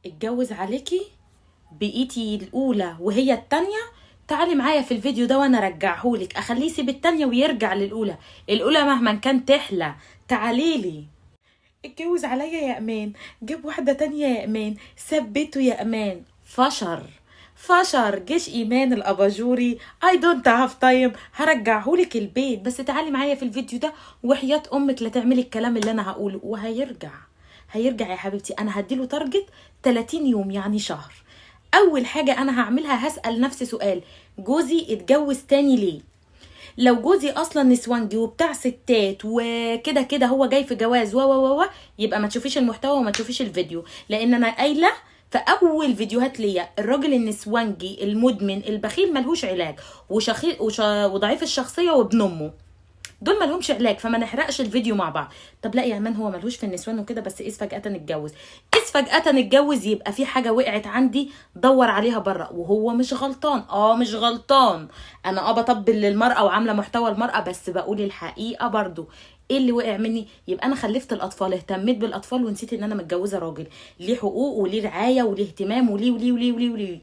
اتجوز عليكي بقيتي الاولى وهي التانية. تعالي معايا في الفيديو ده وانا ارجعهولك، اخليه يسيب التانية ويرجع للاولى. الاولى مهما كان تحلى. تعاليلي. اتجوز عليا يا امان، جاب واحدة تانية يا امان، ثبته يا امان. فشر جيش ايمان الاباجوري. اي دونت هاف تايم. هرجعهولك البيت، بس تعالي معايا في الفيديو ده وحياة امك لا تعملي الكلام اللي انا هقوله. وهيرجع يا حبيبتي. انا هديله تارجت 30 يوم يعني شهر. اول حاجة انا هعملها هسأل نفسي سؤال: جوزي اتجوز تاني ليه؟ لو جوزي اصلا نسوانجي وبتاع ستات وكده كده هو جاي في جواز و يبقى ما تشوفيش المحتوى وما تشوفيش الفيديو، لان انا قايله في اول فيديوهات ليا الراجل النسوانجي المدمن البخيل ملهوش علاج، وضعيف الشخصيه وابن امه دول مالهمش علاج، فما نحرقش الفيديو مع بعض. طب لا يا امان، هو ملهوش في النسوان وكده، بس اذ فجأة اتجوز. يبقى في حاجه وقعت عندي، دور عليها بره. وهو مش غلطان. انا بطبل للمرأة وعامله محتوى المرأة، بس بقول الحقيقه برضو. ايه اللي وقع مني؟ يبقى انا خلفت الاطفال، اهتميت بالاطفال ونسيت ان انا متجوزه راجل ليه حقوق وليه رعايه وليه اهتمام وليه.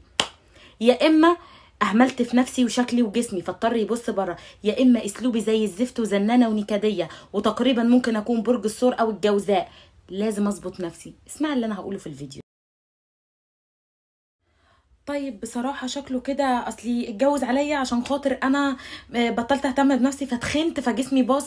يا اما اهملت في نفسي وشكلي وجسمي فاضطر يبص بره، يا اما اسلوبي زي الزفت وزنانه ونكديه وتقريبا ممكن اكون برج الثور او الجوزاء. لازم اظبط نفسي. اسمعي اللي انا هقوله في الفيديو. طيب بصراحة شكله كده اصلي اتجوز عليا عشان خاطر انا بطلت اهتم بنفسي فتخنت فجسمي باظ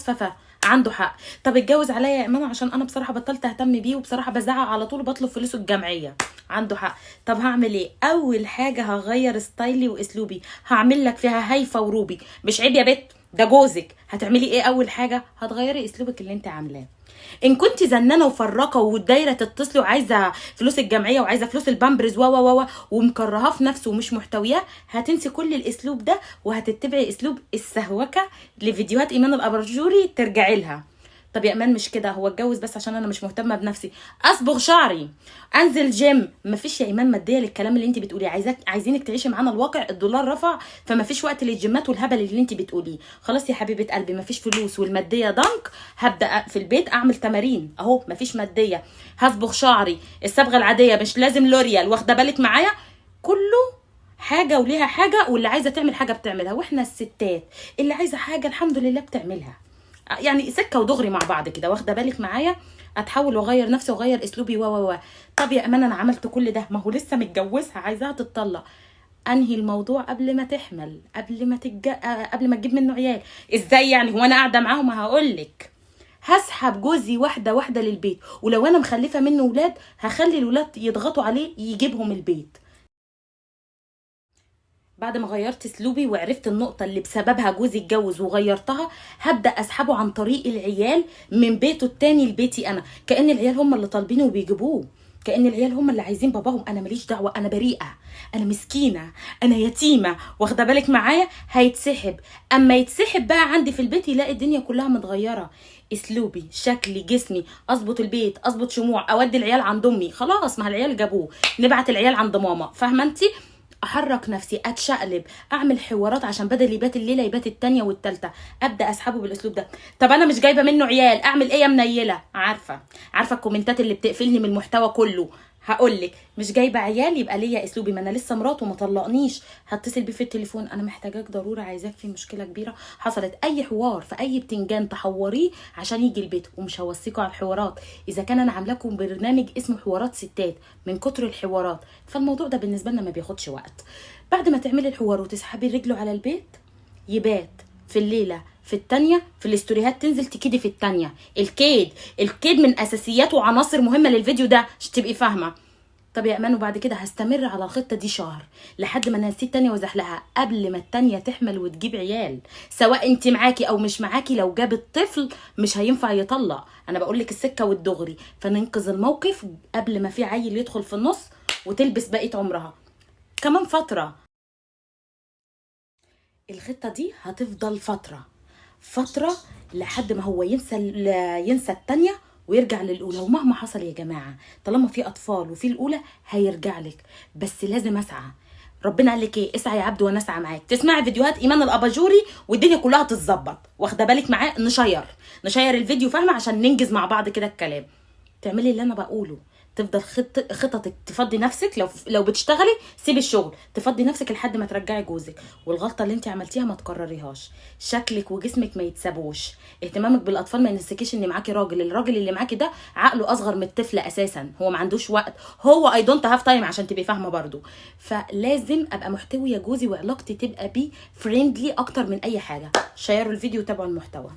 عنده حق. طب اتجوز عليا يا ايمان عشان انا بصراحة بطلت اهتم بيه وبصراحة بزعق على طول بطلب فلوسه الجمعية. عنده حق. طب هعمل ايه؟ اول حاجة هغير ستايلي واسلوبي، هعمل لك فيها هايفة وروبي. مش عيب يا بت، ده جوزك. هتعملي ايه؟ اول حاجة هتغيري اسلوبك اللي انت عاملاه. ان كنت زنانه وفرقه والدايره تتصلي وعايزه فلوس الجمعيه وعايزه فلوس البامبرز ومكرهاه في نفسه ومش محتوياه، هتنسي كل الاسلوب ده وهتتبعي اسلوب السهوكه لفيديوهات ايمان الابرجوري ترجعي لها. طب يا امان مش كده، هو اتجوز بس عشان انا مش مهتمه بنفسي، اصبغ شعري، انزل جيم. مفيش يا ايمان ماديه للكلام اللي انت بتقوليه. عايزينك تعيشي معانا الواقع. الدولار رفع فمفيش وقت للجيمات والهبل اللي انت بتقوليه. خلاص يا حبيبه قلبي، مفيش فلوس والماديه ضنك. هبدا في البيت اعمل تمارين اهو. مفيش ماديه، هصبغ شعري الصبغه العاديه، مش لازم لوريال. واخده بالك معايا؟ كله حاجه وليها حاجه، واللي عايزه تعمل حاجه بتعملها. واحنا الستات اللي عايزه حاجه الحمد لله بتعملها، يعني سكه ودغري مع بعض كده. واخده بالك معايا؟ اتحول واغير نفسي واغير اسلوبي طب يا امان انا عملت كل ده، ما هو لسه متجوزها عايزاها تتطلق. انهي الموضوع قبل ما تحمل، قبل ما تجيب منه عيال. ازاي يعني؟ هو انا قاعده معاهم؟ هقولك هسحب جوزي واحده للبيت، ولو انا مخلفه منه ولاد هخلي الولاد يضغطوا عليه يجيبهم البيت. بعد ما غيرت اسلوبي وعرفت النقطه اللي بسببها جوزي اتجوز وغيرتها، هبدا اسحبه عن طريق العيال من بيته التاني لبيتي انا. كأن العيال هم اللي طالبينه وبيجيبوه، كأن العيال هم اللي عايزين باباهم. انا ماليش دعوه، انا بريئه، انا مسكينه، انا يتيمه. واخده بالك معايا؟ هيتسحب. اما يتسحب بقى عندي في البيت يلاقي الدنيا كلها متغيره. اسلوبي، شكلي، جسمي، اظبط البيت، اظبط شموع، اودي العيال عند امي. خلاص ما العيال جابوه، نبعت العيال عند ماما. فاهمه انت؟ احرك نفسي، اتشقلب، اعمل حوارات عشان بدل يبات الليله يبات التانيه والتالته. ابدا اسحبه بالاسلوب ده. طب انا مش جايبه منه عيال، اعمل ايه يا منيله؟ عارفه الكومنتات اللي بتقفلني من المحتوى كله. هقولك مش جايبه عيال يبقى ليا اسلوبي. ما انا لسه مراته ما طلقنيش، هتصل بيه في التليفون: انا محتاجاك ضروره، عايزاك في مشكله كبيره حصلت. اي حوار في اي بتنجان تحوريه عشان يجي البيت. ومش هوصيكوا على الحوارات، اذا كان انا عامله لكم برنامج اسمه حوارات ستات من كتر الحوارات، فالموضوع ده بالنسبه لنا ما بياخدش وقت. بعد ما تعملي الحوار وتسحبي رجله على البيت، يبات في الليله، في التانية في الاستوريهات تنزل تكيدي في التانية. الكيد من اساسيات وعناصر مهمه للفيديو ده عشان تبقي فاهمه. طب يا امان وبعد كده هستمر على الخطه دي شهر لحد ما نسيت التانية وزحلقها قبل ما التانية تحمل وتجيب عيال. سواء انت معاكي او مش معاكي، لو جابت طفل مش هينفع يطلق. انا بقولك السكه والدغري، فننقذ الموقف قبل ما في عيل يدخل في النص وتلبس بقيه عمرها. كمان فتره الخطه دي هتفضل فتره لحد ما هو ينسى التانية ويرجع للاولى. ومهما حصل يا جماعه، طالما في اطفال وفي الاولى هيرجع لك، بس لازم اسعى. ربنا قال لك ايه؟ اسعى يا عبد وانا اسعى معاك. تسمعي فيديوهات ايمان الاباجوري والدنيا كلها تتظبط. واخده بالك معاه؟ نشير الفيديو، فاهمه؟ عشان ننجز مع بعض كده الكلام. تعملي اللي انا بقوله، تفضل خططك تفضي نفسك. لو بتشتغلي سيبي الشغل، تفضي نفسك لحد ما ترجعي جوزك. والغلطه اللي انت عملتيها ما تكرريهاش. شكلك وجسمك ما يتسابوش. اهتمامك بالاطفال ما ينسكيش ان معاكي راجل. الراجل اللي معاكي ده عقله اصغر من الطفل اساسا، هو ما عندوش وقت، هو اي دونت هاف تايم عشان تبقي فاهمه برضو. فلازم ابقى محتويه جوزي وعلاقتي تبقى بيه فريندلي اكتر من اي حاجه. شيروا الفيديو وتابعوا المحتوى.